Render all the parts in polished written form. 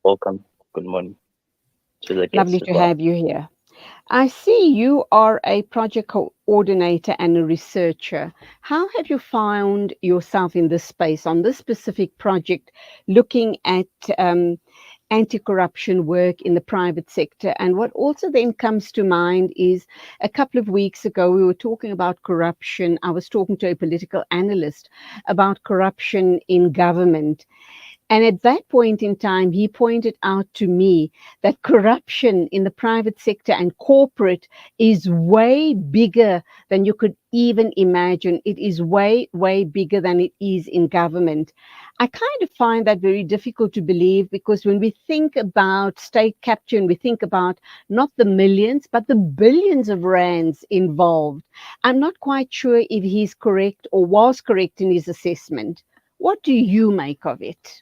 Welcome. Good morning to the guests Lovely as to well. have you here. I see you are a project coordinator and a researcher. How have you found yourself in this space on this specific project, looking at anti corruption work in the private sector? And what also then comes to mind is a couple of weeks ago, we were talking about corruption. I was talking to a political analyst about corruption in government. And at that point in time, he pointed out to me that corruption in the private sector and corporate is way bigger than you could even imagine. It is way, way bigger than it is in government. I kind of find that very difficult to believe because when we think about state capture and we think about not the millions, but the billions of rands involved, I'm not quite sure if he's correct or was correct in his assessment. What do you make of it?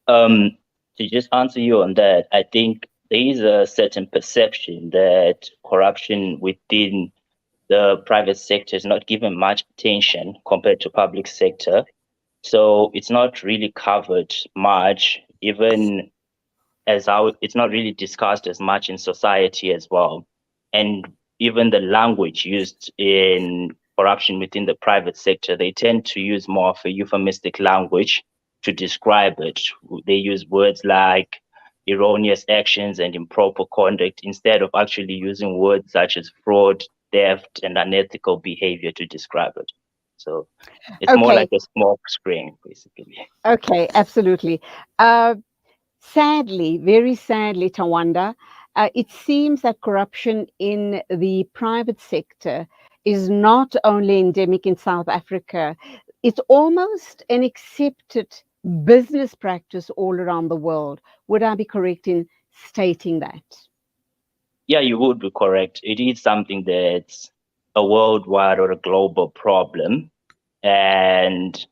Um, to just answer you on that, I think there is a certain perception that corruption within the private sector is not given much attention compared to public sector. So it's not really covered much, even as how it's not really discussed as much in society as well. And even the language used in corruption within the private sector, they tend to use more of a euphemistic language to describe it. They use words like erroneous actions and improper conduct instead of actually using words such as fraud, theft, and unethical behavior to describe it. So it's more like Okay, a smoke screen, basically. okay, absolutely. Uh, Sadly, very sadly, Tawanda, it seems that corruption in the private sector is not only endemic in South Africa, it's almost an accepted business practice all around the world. Would I be correct in stating that? Yeah, you would be correct. It is something that's a worldwide or a global problem. And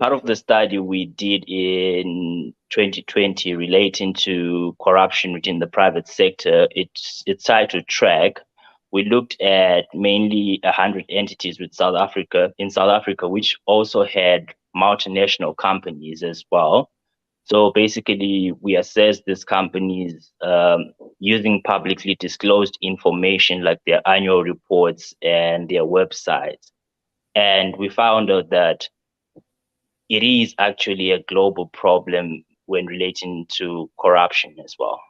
part of the study we did in 2020 relating to corruption within the private sector, it's titled Track. We looked at mainly 100 entities with South Africa in South Africa, which also had multinational companies as well. So basically, we assess these companies using publicly disclosed information like their annual reports and their websites. And we found out that it is actually a global problem when relating to corruption as well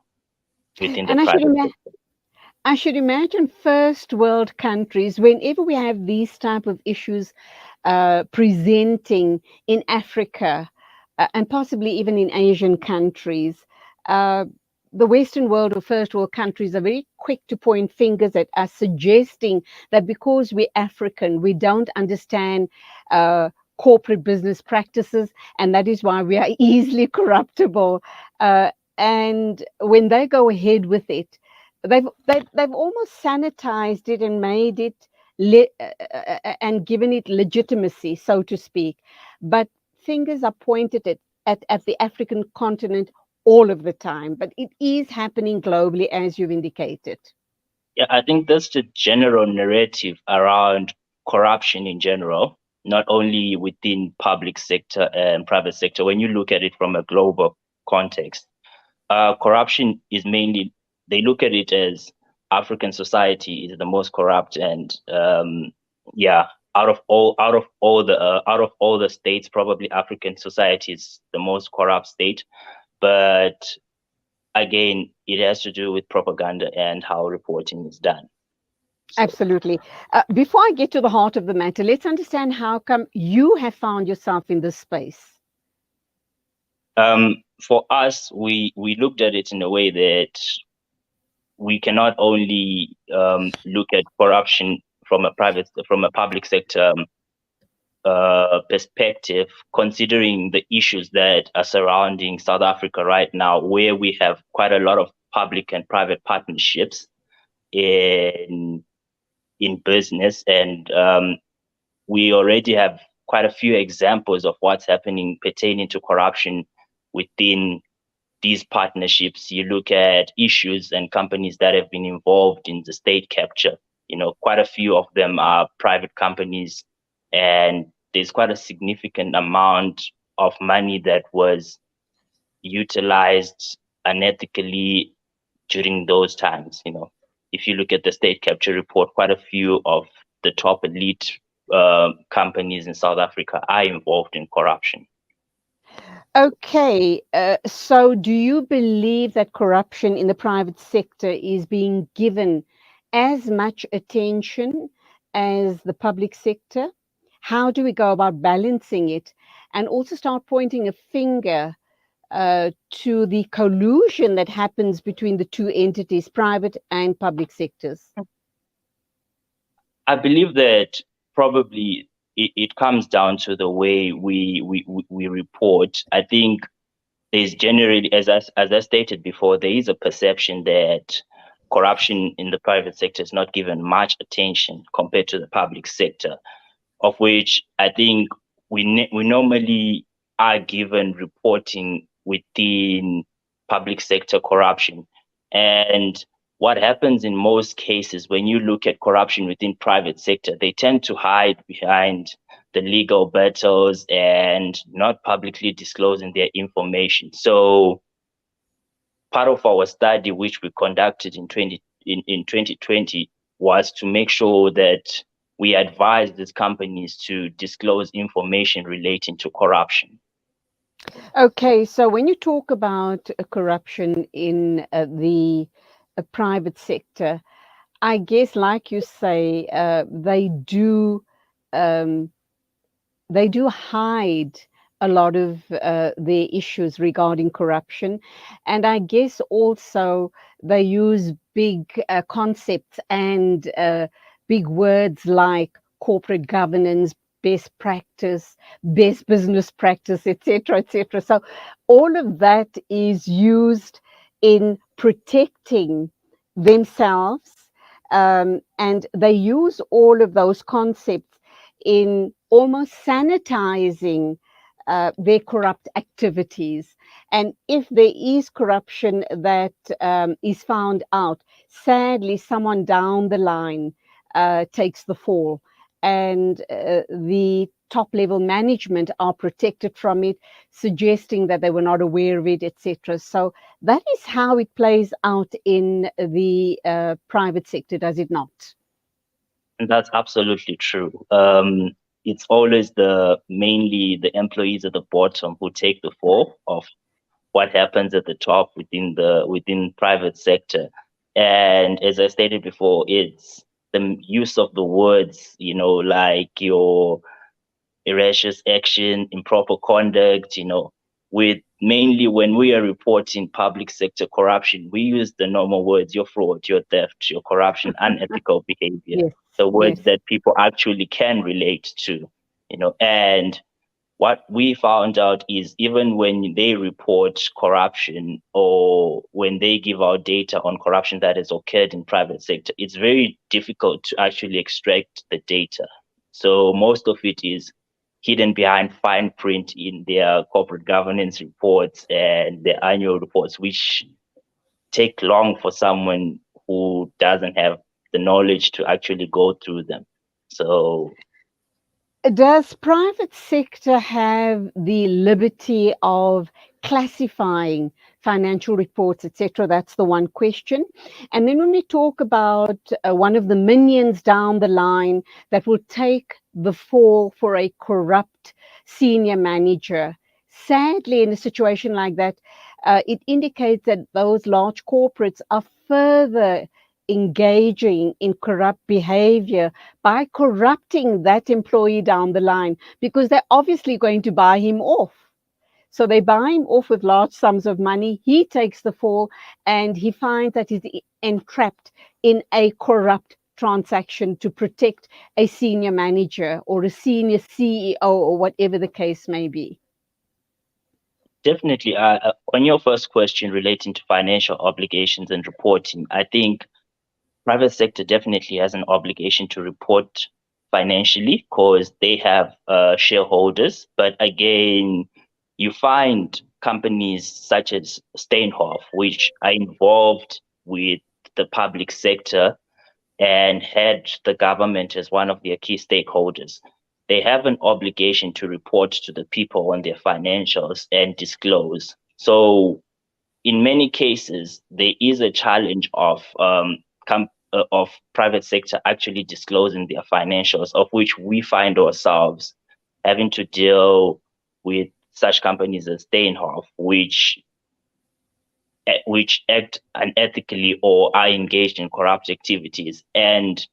within the And private sector. I should imagine first world countries, whenever we have these type of issues presenting in Africa and possibly even in Asian countries, uh, the Western world or first world countries are very quick to point fingers at us, suggesting that because we're African, we don't understand corporate business practices, and that is why we are easily corruptible. And when they go ahead with it, they've almost sanitized it and made it and given it legitimacy, so to speak. But fingers are pointed at the African continent all of the time. But it is happening globally, as you've indicated. Yeah, I think that's the general narrative around corruption in general, not only within public sector and private sector. When you look at it from a global context, corruption is mainly they look at it as African society is the most corrupt, and yeah, out of all the states, probably African society is the most corrupt state. But again, it has to do with propaganda and how reporting is done. So Absolutely. Before I get to the heart of the matter, let's understand how come you have found yourself in this space. for us, we looked at it in a way that we cannot only look at corruption from a public sector perspective, considering the issues that are surrounding South Africa right now, where we have quite a lot of public and private partnerships in business, and we already have quite a few examples of what's happening pertaining to corruption within these partnerships. You look at issues and companies that have been involved in the state capture. Quite a few of them are private companies, and there's quite a significant amount of money that was utilized unethically during those times. If you look at the state capture report, quite a few of the top elite companies in South Africa are involved in corruption. Okay, so do you believe that corruption in the private sector is being given as much attention as the public sector? How do we go about balancing it and also start pointing a finger to the collusion that happens between the two entities, private and public sectors? I believe that probably it comes down to the way we report. I think there's generally, as I stated before, there is a perception that corruption in the private sector is not given much attention compared to the public sector, of which I think we normally are given reporting within public sector corruption. And what happens in most cases when you look at corruption within private sector, they tend to hide behind the legal battles and not publicly disclosing their information. So part of our study, which we conducted in 2020, was to make sure that we advise these companies to disclose information relating to corruption. Okay, so when you talk about corruption in the private sector, I guess, like you say, um, they do hide a lot of their issues regarding corruption, and I guess also they use big concepts and big words like corporate governance, best practice, best business practice, etc., etc. So all of that is used in protecting themselves, and they use all of those concepts in almost sanitizing their corrupt activities. And if there is corruption that is found out, sadly, someone down the line takes the fall, and the top level management are protected from it, suggesting that they were not aware of it, etc. So that is how it plays out in the private sector, does it not? And that's absolutely true. It's always mainly the employees at the bottom who take the fall of what happens at the top within private sector. And as I stated before, it's the use of the words, like your irrational action, improper conduct, with mainly when we are reporting public sector corruption, we use the normal words, your fraud, your theft, your corruption, unethical behavior, Yes, the words yes. that people actually can relate to, and what we found out is even when they report corruption or when they give out data on corruption that has occurred in private sector, it's very difficult to actually extract the data. So most of it is hidden behind fine print in their corporate governance reports and their annual reports, which take long for someone who doesn't have the knowledge to actually go through them. So Does private sector have the liberty of classifying financial reports, etc.? That's the one question. And then when we talk about one of the minions down the line that will take the fall for a corrupt senior manager, sadly, in a situation like that, it indicates that those large corporates are further engaging in corrupt behavior by corrupting that employee down the line, because they're obviously going to buy him off. So they buy him off with large sums of money. He takes the fall and he finds that he's entrapped in a corrupt transaction to protect a senior manager or a senior CEO or whatever the case may be. definitely, on your first question relating to financial obligations and reporting, I think private sector definitely has an obligation to report financially because they have shareholders. But again, you find companies such as Steinhoff, which are involved with the public sector and had the government as one of their key stakeholders. They have an obligation to report to the people on their financials and disclose. So in many cases, there is a challenge of private sector actually disclosing their financials, of which we find ourselves having to deal with such companies as Steinhoff, which act unethically or are engaged in corrupt activities and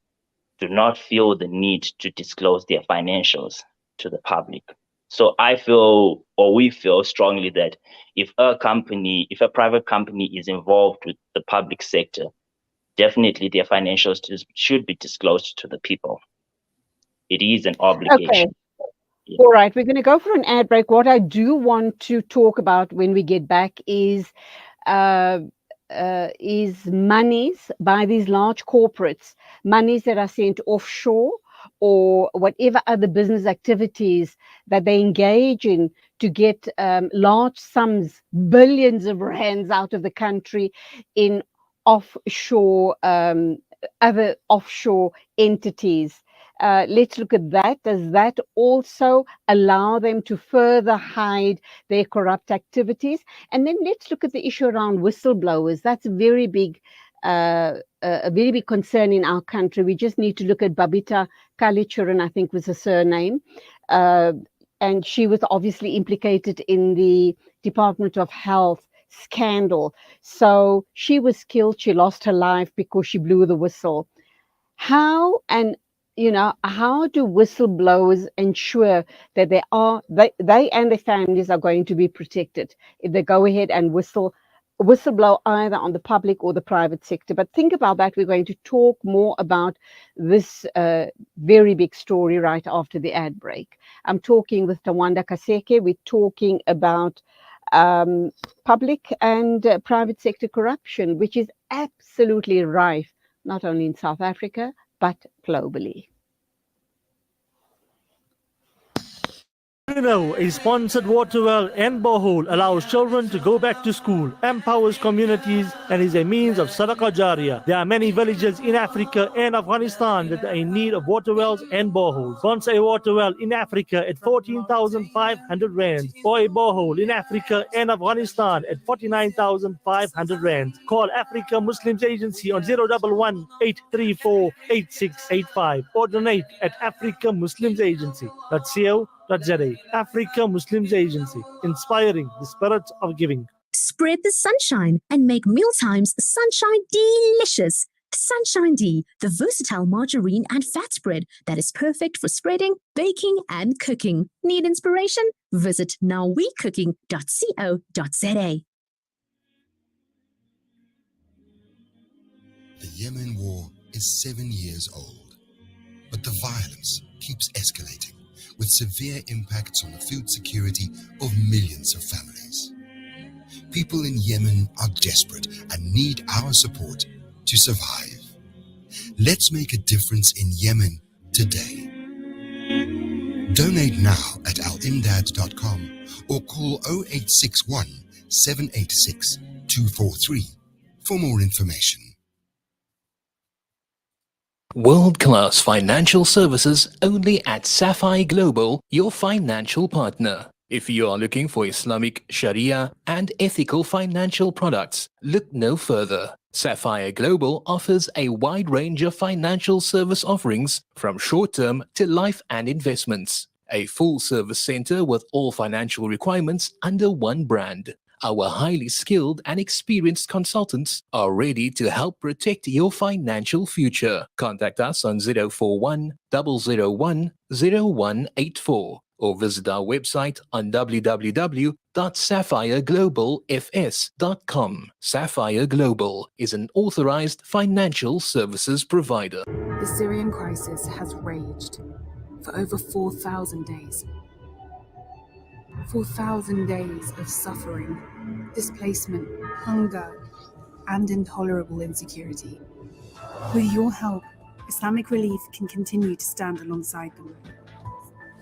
do not feel the need to disclose their financials to the public. So I feel, or we feel strongly that if a private company is involved with the public sector, definitely their financials should be disclosed to the people. It is an obligation. Okay. All right, we're going to go for an ad break. What I do want to talk about when we get back is monies by these large corporates, monies that are sent offshore or whatever other business activities that they engage in to get large sums, billions of rands out of the country in offshore, other offshore entities. Let's look at that. Does that also allow them to further hide their corrupt activities? And then let's look at the issue around whistleblowers. That's a very big concern in our country. We just need to look at Babita Kalichuran, I think was the surname. And she was obviously implicated in the Department of Health scandal. So she was killed. She lost her life because she blew the whistle. How do whistleblowers ensure that they and their families are going to be protected if they go ahead and whistleblow either on the public or the private sector? But think about that. We're going to talk more about this very big story right after the ad break. I'm talking with Tawanda Kaseke. We're talking about public and private sector corruption, which is absolutely rife, not only in South Africa, but globally. A sponsored water well and borehole allows children to go back to school, empowers communities, and is a means of sadaqah jariyah. There are many villages in Africa and Afghanistan that are in need of water wells and boreholes. Sponsor a water well in Africa at 14,500 rands, or a borehole in Africa and Afghanistan at 49,500 rands. Call Africa Muslims Agency on 011-834-8685 or donate at Africa Muslims Agency.co.za. Africa Muslims Agency, inspiring the spirit of giving. Spread the sunshine and make mealtimes sunshine delicious. Sunshine D, the versatile margarine and fat spread that is perfect for spreading, baking, and cooking. Need inspiration? Visit nowwecooking.co.za. The Yemen war is 7 years old, but the violence keeps escalating, with severe impacts on the food security of millions of families. People in Yemen are desperate and need our support to survive. Let's make a difference in Yemen today. Donate now at alimdad.com or call 0861 786 243 for more information. World-class financial services only at Sapphire Global, your financial partner. If you are looking for Islamic, Sharia, and ethical financial products, look no further. Sapphire Global offers a wide range of financial service offerings from short-term to life and investments. A full-service center with all financial requirements under one brand. Our highly skilled and experienced consultants are ready to help protect your financial future. Contact us on 041 001 0184 or visit our website on www.sapphireglobalfs.com. Sapphire Global is an authorized financial services provider. The Syrian crisis has raged for over 4,000 days. 4,000 days of suffering, displacement, hunger, and intolerable insecurity. With your help, Islamic Relief can continue to stand alongside them.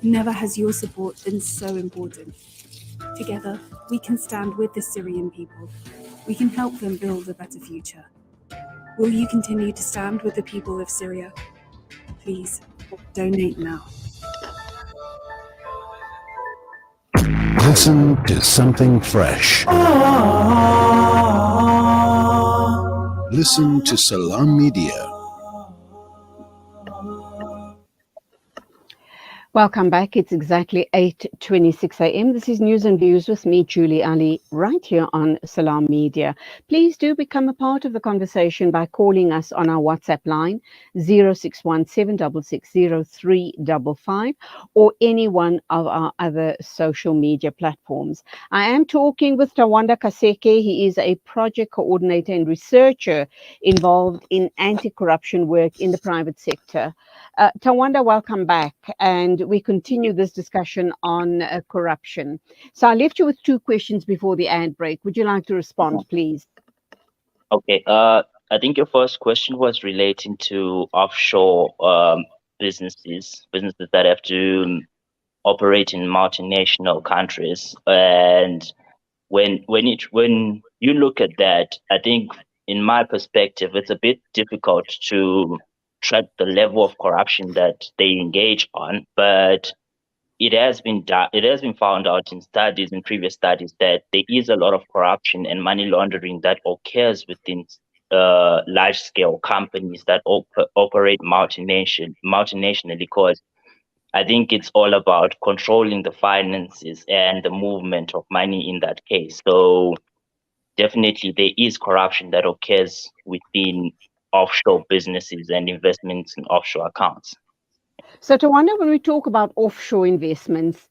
Never has your support been so important. Together, we can stand with the Syrian people. We can help them build a better future. Will you continue to stand with the people of Syria? Please, donate now. Listen to something fresh. Listen to Salam Media. Welcome back. It's exactly 8:26 a.m. This is News and Views with me, Julie Ali, right here on Salam Media. Please do become a part of the conversation by calling us on our WhatsApp line 0617660355 or any one of our other social media platforms. I am talking with Tawanda Kaseke. He is a project coordinator and researcher involved in anti-corruption work in the private sector. Tawanda, welcome back. And we continue this discussion on corruption. So I left you with two questions before the ad break. Would you like to respond, please? Okay. I think your first question was relating to offshore businesses that have to operate in multinational countries. And when you look at that, I think in my perspective, it's a bit difficult to track the level of corruption that they engage on, but it has been found out in previous studies, that there is a lot of corruption and money laundering that occurs within large scale companies that operate multinationally, because I think it's all about controlling the finances and the movement of money in that case. So definitely there is corruption that occurs within offshore businesses and investments in offshore accounts. So Tawanda, when we talk about offshore investments,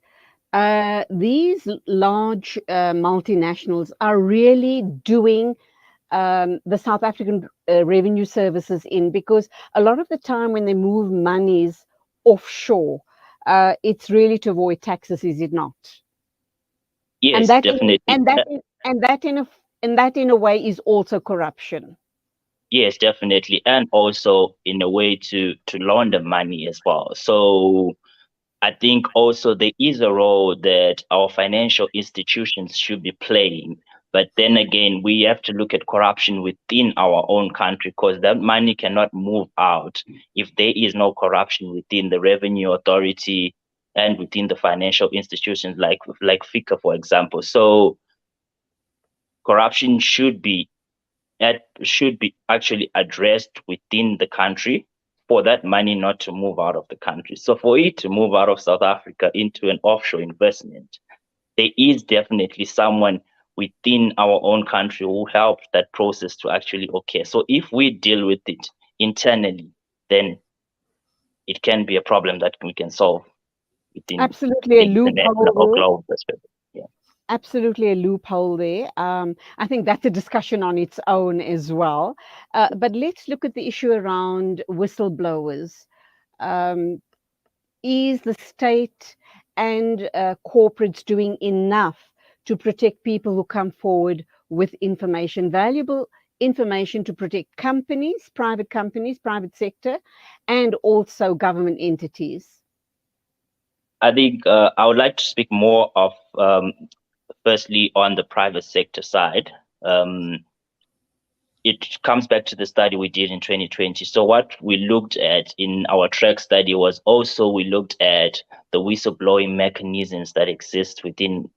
these large multinationals are really doing the South African revenue services in, because a lot of the time when they move monies offshore, it's really to avoid taxes, is it not? Yes, and that definitely. And that in a way is also corruption. Yes, definitely. And also in a way to launder money as well. So I think also there is a role that our financial institutions should be playing. But then again, we have to look at corruption within our own country, because that money cannot move out if there is no corruption within the revenue authority and within the financial institutions like FICA, for example. So corruption should be actually addressed within the country for that money not to move out of the country. So for it to move out of South Africa into an offshore investment, there is definitely someone within our own country who helped that process to actually occur. So if we deal with it internally, then it can be a problem that we can solve within Absolutely a international or loophole. global perspective. Absolutely a loophole there. I think that's a discussion on its own as well. But let's look at the issue around whistleblowers. Is the state and corporates doing enough to protect people who come forward with information, valuable information, to protect companies, private sector, and also government entities? I think I would like to speak more of firstly on the private sector side. It comes back to the study we did in 2020. So what we looked at in our track study was also we looked at the whistleblowing mechanisms that exist within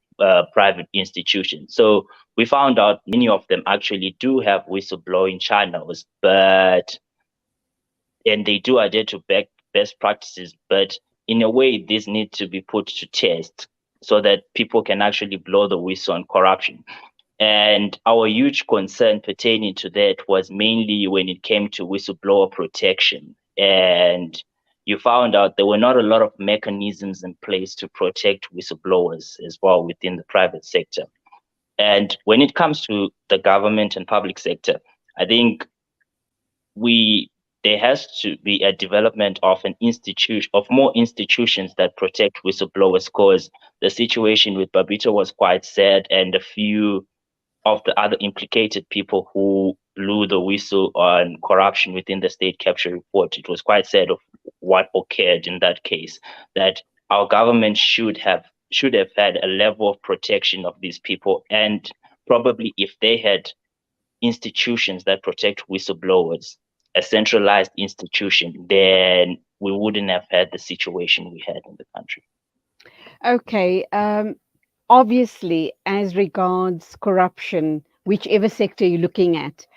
private institutions. So we found out many of them actually do have whistleblowing channels, and they do adhere to best practices, but in a way, this needs to be put to test so that people can actually blow the whistle on corruption. And our huge concern pertaining to that was mainly when it came to whistleblower protection. And you found out there were not a lot of mechanisms in place to protect whistleblowers as well within the private sector. And when it comes to the government and public sector, I think there has to be a development of more institutions that protect whistleblowers, because the situation with Babito was quite sad, and a few of the other implicated people who blew the whistle on corruption within the state capture report. It was quite sad of what occurred in that case, that our government should have had a level of protection of these people. And probably if they had institutions that protect whistleblowers, a centralized institution, then we wouldn't have had the situation we had in the country. Okay. obviously, as regards corruption, whichever sector you're looking at,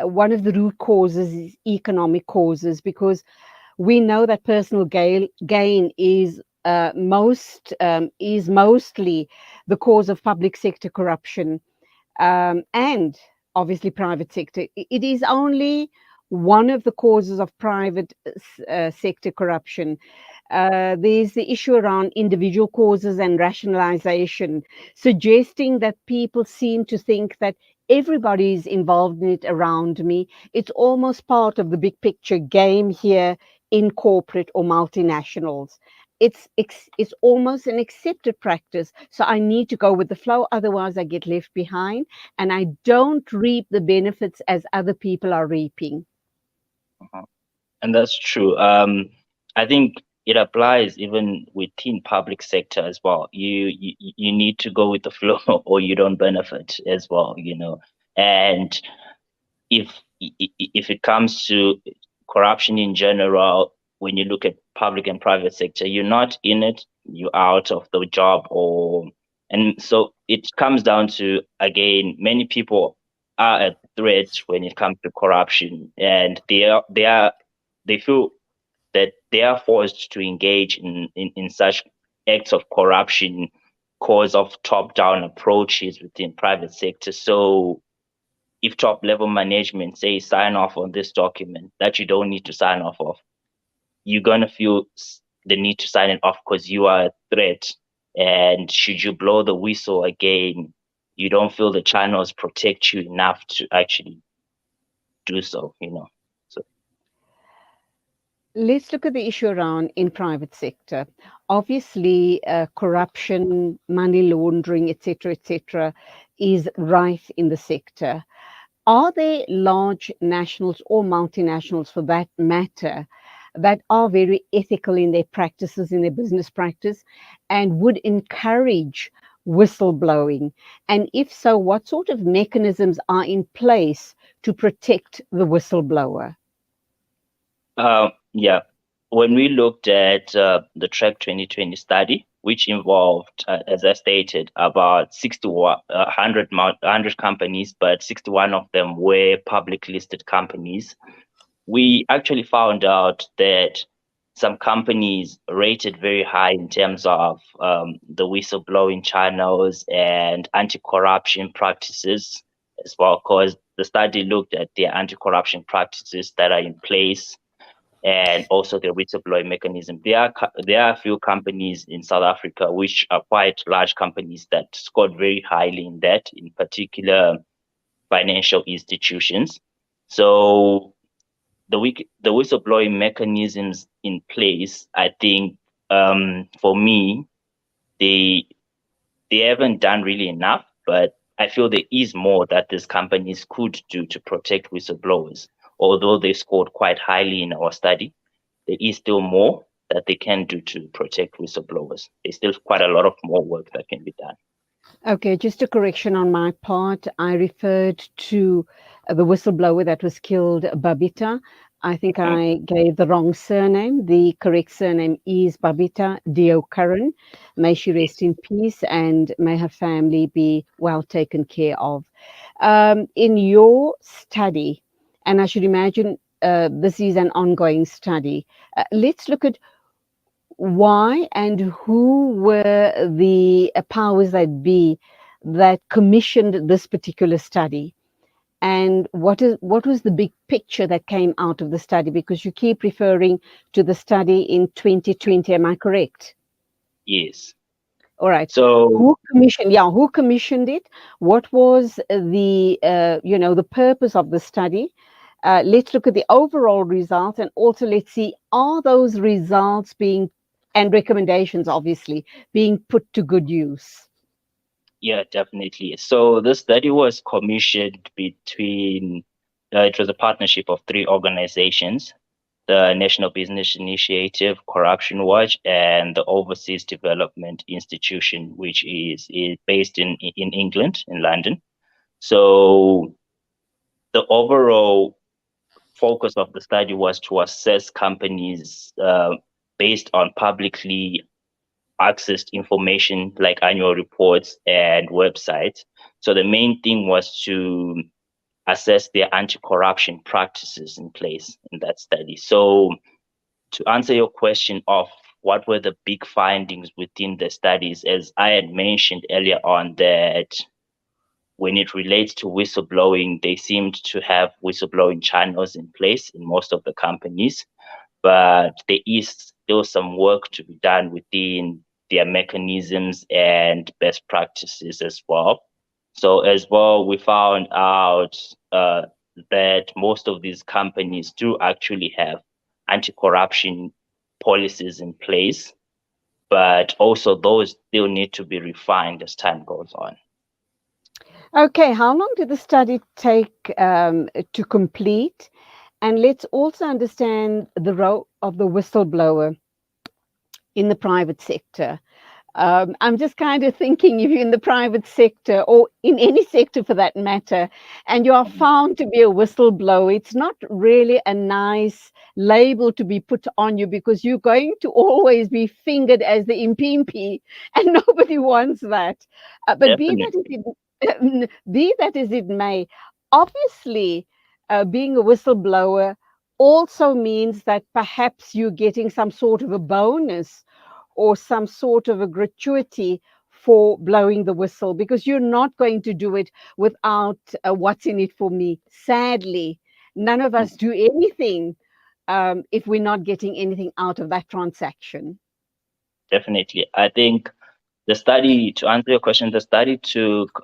one of the root causes is economic causes, because we know that personal gain is mostly the cause of public sector corruption, and obviously private sector. It is only one of the causes of private sector corruption. There's the issue around individual causes and rationalization, suggesting that people seem to think that everybody is involved in it around me. It's almost part of the big picture game here in corporate or multinationals. It's almost an accepted practice. So I need to go with the flow, otherwise I get left behind and I don't reap the benefits as other people are reaping. And that's true. I think it applies even within public sector as well. You need to go with the flow or you don't benefit as well, you know. And if it comes to corruption in general, when you look at public and private sector, you're not in it, you're out of the job, and so it comes down to, again, many people are a threat when it comes to corruption, and they feel that they are forced to engage in such acts of corruption because of top-down approaches within private sector. So if top level management say sign off on this document that you don't need to sign off of, you're gonna feel the need to sign it off because you are a threat. And should you blow the whistle again, you don't feel the channels protect you enough to actually do so, you know. So Let's look at the issue around in private sector. Obviously, corruption, money laundering, etc., is rife in the sector. Are there large nationals or multinationals, for that matter, that are very ethical in their practices, in their business practice, and would encourage whistleblowing? And if so, what sort of mechanisms are in place to protect the whistleblower? yeah, when we looked at the Track 2020 study, which involved, as I stated, about 100 companies, but 61 of them were public listed companies, we actually found out that some companies rated very high in terms of the whistleblowing channels and anti-corruption practices as well, because the study looked at their anti-corruption practices that are in place and also the whistleblowing mechanism. There are a few companies in South Africa which are quite large companies that scored very highly in that, in particular financial institutions. So the whistleblowing mechanisms in place, I think, for me, they haven't done really enough, but I feel there is more that these companies could do to protect whistleblowers. Although they scored quite highly in our study, there is still more that they can do to protect whistleblowers. There's still quite a lot of more work that can be done. Okay, just a correction on my part. I referred to the whistleblower that was killed, Babita. I think I gave the wrong surname. The correct surname is Babita Deokaran. May she rest in peace and may her family be well taken care of. In your study, and I should imagine this is an ongoing study, let's look at why and who were the powers that be that commissioned this particular study, and what was the big picture that came out of the study, because you keep referring to the study in 2020, am I correct? Yes. All right. So who commissioned it? What was the the purpose of the study? Let's look at the overall results, and also let's see, are those results being, and recommendations obviously, being put to good use? yeah, definitely. So this study was commissioned between, it was a partnership of 3 organizations: the National Business Initiative, Corruption Watch, and the Overseas Development Institution, which is based in England, in London. So the overall focus of the study was to assess companies based on publicly accessed information like annual reports and websites. So the main thing was to assess their anti-corruption practices in place in that study. So to answer your question of what were the big findings within the studies, as I had mentioned earlier on, that when it relates to whistleblowing, they seemed to have whistleblowing channels in place in most of the companies, but there is still some work to be done within their mechanisms and best practices as well. So as well, we found out that most of these companies do actually have anti-corruption policies in place, but also those still need to be refined as time goes on. Okay, how long did the study take to complete? And let's also understand the role of the whistleblower in the private sector. I'm just kind of thinking if you're in the private sector or in any sector for that matter, and you are found to be a whistleblower, it's not really a nice label to be put on you, because you're going to always be fingered as the impimpi, and nobody wants that. But be that as it may, obviously, being a whistleblower also means that perhaps you're getting some sort of a bonus or some sort of a gratuity for blowing the whistle, because you're not going to do it without what's in it for me. Sadly, none of us do anything if we're not getting anything out of that transaction. Definitely. I think the study, to answer your question, the study took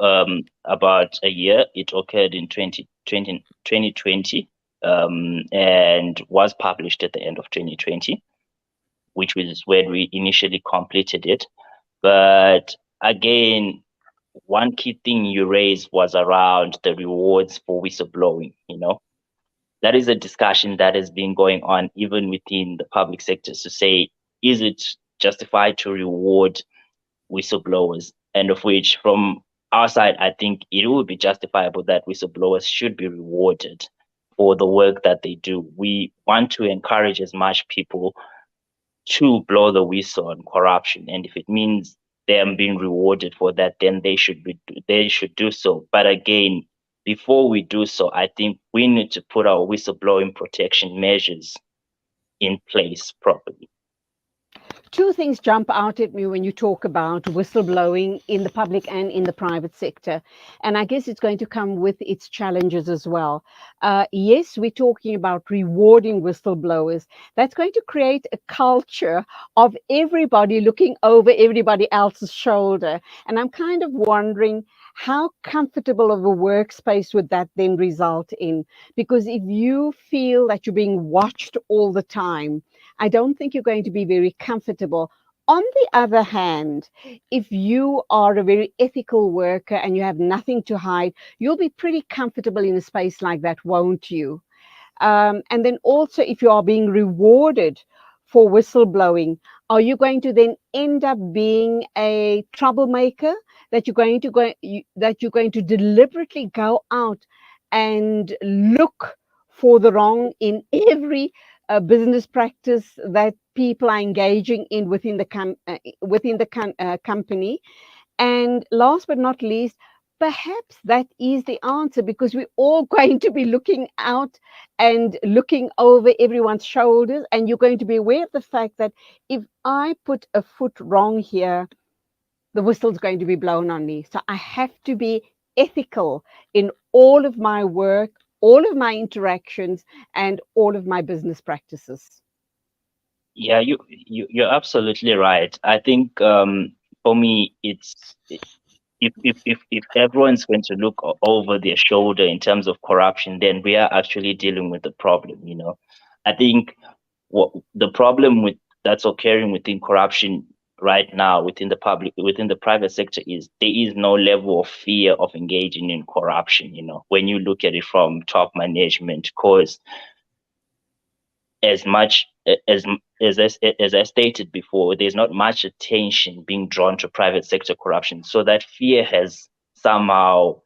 about a year. It occurred in 2020 and was published at the end of 2020, which was when we initially completed it. But again, one key thing you raised was around the rewards for whistleblowing. That is a discussion that has been going on even within the public sector to say, is it justified to reward whistleblowers? And of which, from our side, I think it would be justifiable that whistleblowers should be rewarded for the work that they do. We want to encourage as much people to blow the whistle on corruption, and if it means them being rewarded for that, then they should do so. But again, before we do so, I think we need to put our whistleblowing protection measures in place properly. Two things jump out at me when you talk about whistleblowing in the public and in the private sector. And I guess it's going to come with its challenges as well. Yes, we're talking about rewarding whistleblowers. That's going to create a culture of everybody looking over everybody else's shoulder. And I'm kind of wondering, how comfortable of a workspace would that then result in? Because if you feel that you're being watched all the time, I don't think you're going to be very comfortable. On the other hand, if you are a very ethical worker and you have nothing to hide, you'll be pretty comfortable in a space like that, won't you? And then also, if you are being rewarded for whistleblowing, are you going to then end up being a troublemaker, that you're going to deliberately go out and look for the wrong in every business practice that people are engaging in within the company? And last but not least, perhaps that is the answer, because we're all going to be looking out and looking over everyone's shoulders, and you're going to be aware of the fact that if I put a foot wrong here, the whistle's going to be blown on me. So I have to be ethical in all of my work, all of my interactions, and all of my business practices. Yeah, you're absolutely right. I think for me, it's if everyone's going to look over their shoulder in terms of corruption, then we are actually dealing with the problem. I think what the problem that's occurring within corruption right now within the private sector is there is no level of fear of engaging in corruption. When you look at it from top management, because as much as I stated before, there's not much attention being drawn to private sector corruption, so that fear has somehow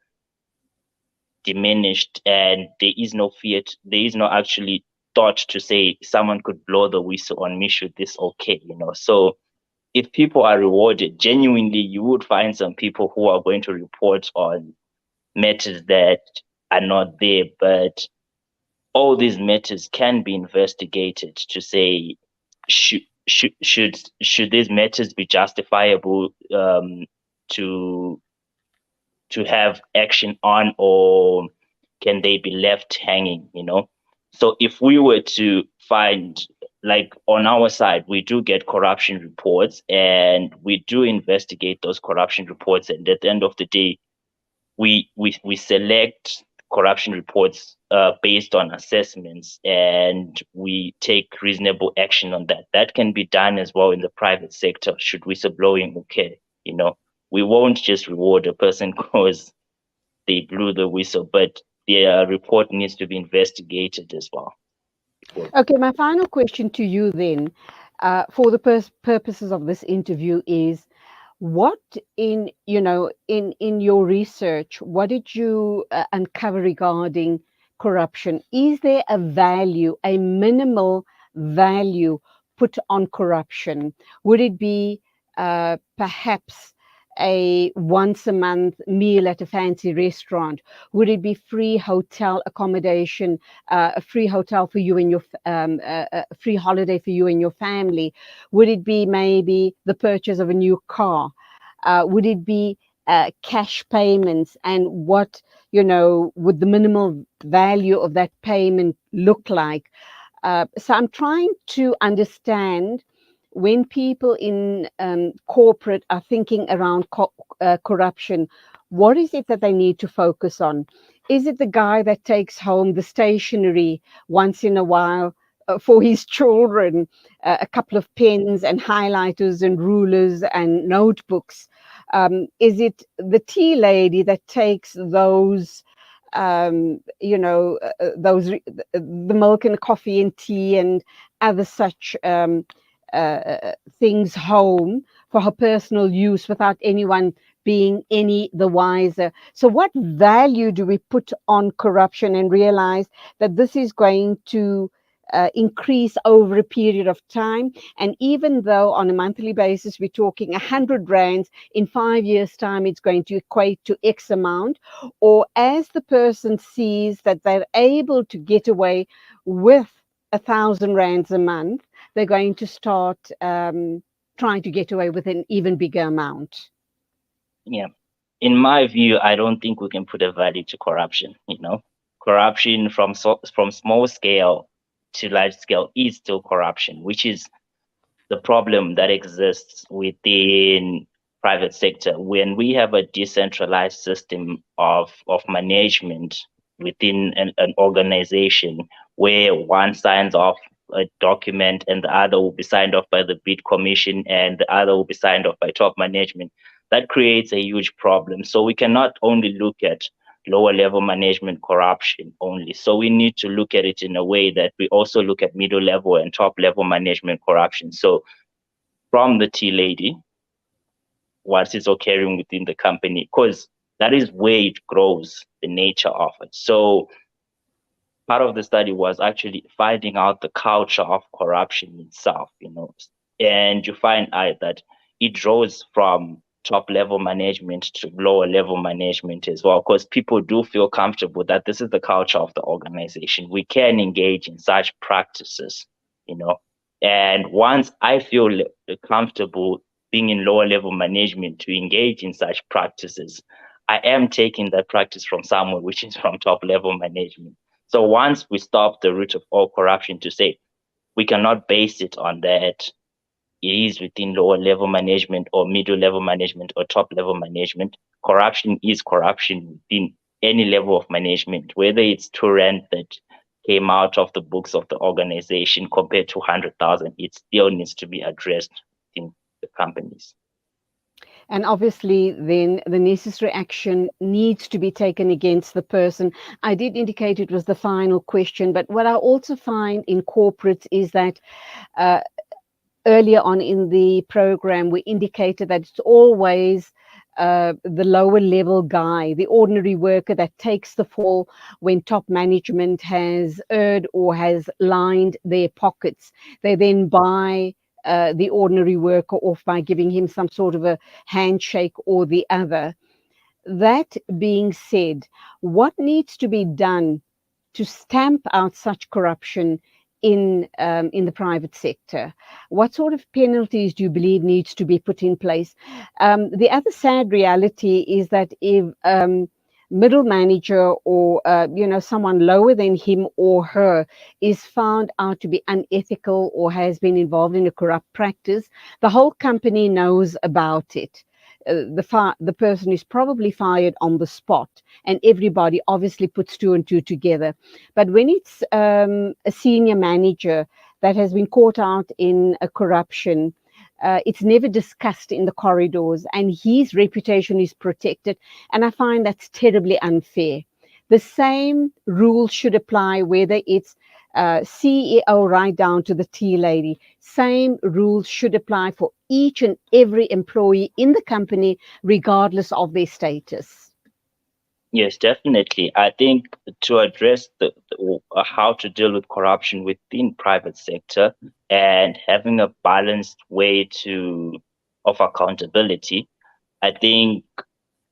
diminished, and there is no actually thought to say someone could blow the whistle on me should this okay. So if people are rewarded, genuinely, you would find some people who are going to report on matters that are not there, but all these matters can be investigated to say, should these matters be justifiable to have action on, or can they be left hanging, So if we were to find, like on our side, we do get corruption reports and we do investigate those corruption reports. And at the end of the day, we select corruption reports based on assessments, and we take reasonable action on that. That can be done as well in the private sector, should whistleblowing occur, We won't just reward a person because they blew the whistle, but their report needs to be investigated as well. Okay, my final question to you then, for the purposes of this interview, is what in your research, what did you uncover regarding corruption? Is there a value, a minimal value put on corruption? Would it be perhaps a once a month meal at a fancy restaurant? Would it be free hotel accommodation, a free hotel for you and your a free holiday for you and your family? Would it be maybe the purchase of a new car? Would it be cash payments? And what would the minimal value of that payment look like? So I'm trying to understand, when people in corporate are thinking around corruption, what is it that they need to focus on? Is it the guy that takes home the stationery once in a while for his children, a couple of pens and highlighters and rulers and notebooks? Is it the tea lady that takes those, the milk and coffee and tea and other such things home for her personal use without anyone being any the wiser? So what value do we put on corruption and realize that this is going to increase over a period of time? And even though on a monthly basis we're talking 100 rands, in 5 years' time it's going to equate to X amount, or as the person sees that they're able to get away with 1,000 rands a month, they're going to start trying to get away with an even bigger amount. Yeah. In my view, I don't think we can put a value to corruption. Corruption from small scale to large scale is still corruption, which is the problem that exists within private sector. When we have a decentralized system of management within an organization, where one signs off a document and the other will be signed off by the bid commission and the other will be signed off by top management, that creates a huge problem. So we cannot only look at lower level management corruption only. So we need to look at it in a way that we also look at middle level and top level management corruption. So from the tea lady, what is occurring within the company, because that is where it grows, the nature of it. So part of the study was actually finding out the culture of corruption itself, and you find out that it draws from top level management to lower level management as well, because people do feel comfortable that this is the culture of the organization. We can engage in such practices, and once I feel comfortable being in lower level management to engage in such practices, I am taking that practice from somewhere, which is from top level management. So once we stop the root of all corruption to say we cannot base it on that it is within lower level management or middle level management or top level management, corruption is corruption within any level of management, whether it's 2 rand that came out of the books of the organization compared to 100,000, it still needs to be addressed in the companies. And obviously, then the necessary action needs to be taken against the person. I did indicate it was the final question, but what I also find in corporates is that earlier on in the program, we indicated that it's always the lower level guy, the ordinary worker, that takes the fall when top management has erred or has lined their pockets. They then buy the ordinary worker off by giving him some sort of a handshake or the other. That being said, what needs to be done to stamp out such corruption in the private sector? What sort of penalties do you believe needs to be put in place? The other sad reality is that if middle manager or someone lower than him or her is found out to be unethical or has been involved in a corrupt practice, the whole company knows about it. The person is probably fired on the spot, and everybody obviously puts two and two together. But when it's a senior manager that has been caught out in a corruption, it's never discussed in the corridors, and his reputation is protected. And I find that's terribly unfair. The same rules should apply whether it's CEO right down to the tea lady. Same rules should apply for each and every employee in the company, regardless of their status. Yes, definitely. I think to address how to deal with corruption within private sector and having a balanced way of accountability, I think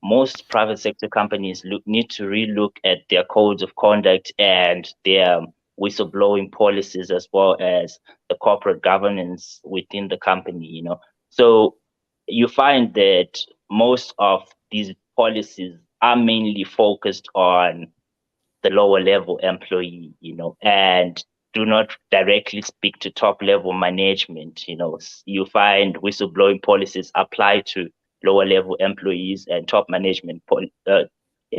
most private sector companies need to relook at their codes of conduct and their whistleblowing policies, as well as the corporate governance within the company. So you find that most of these policies are mainly focused on the lower level employee, and do not directly speak to top level management. You find whistleblowing policies apply to lower level employees and top management. It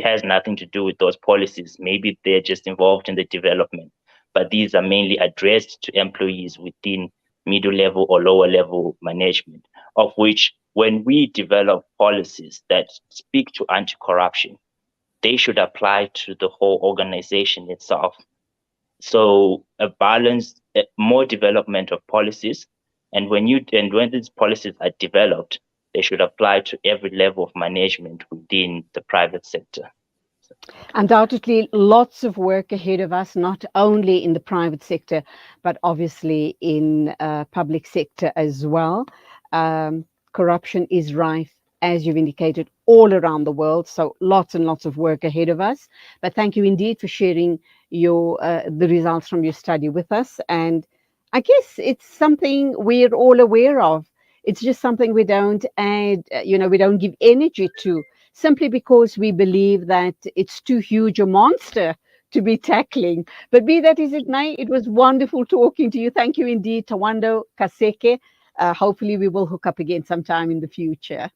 has nothing to do with those policies. Maybe they're just involved in the development, but these are mainly addressed to employees within middle level or lower level management, of which when we develop policies that speak to anti-corruption, they should apply to the whole organization itself. So a balanced, more development of policies, and when these policies are developed, they should apply to every level of management within the private sector. Undoubtedly, lots of work ahead of us, not only in the private sector, but obviously in public sector as well. Corruption is rife, as you've indicated, all around the world. So lots and lots of work ahead of us. But thank you indeed for sharing the results from your study with us. And I guess it's something we're all aware of. It's just something we don't add, we don't give energy to, simply because we believe that it's too huge a monster to be tackling. But be that as it may, it was wonderful talking to you. Thank you indeed, Tawanda Kaseke. Hopefully we will hook up again sometime in the future.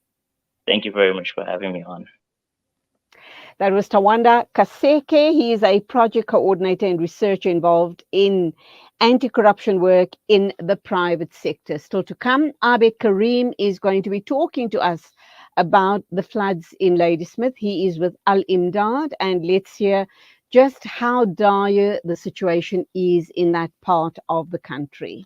Thank you very much for having me on. That was Tawanda Kaseke. He is a project coordinator and researcher involved in anti-corruption work in the private sector. Still to come, Abed Karim is going to be talking to us about the floods in Ladysmith. He is with Al Imdad, and let's hear just how dire the situation is in that part of the country.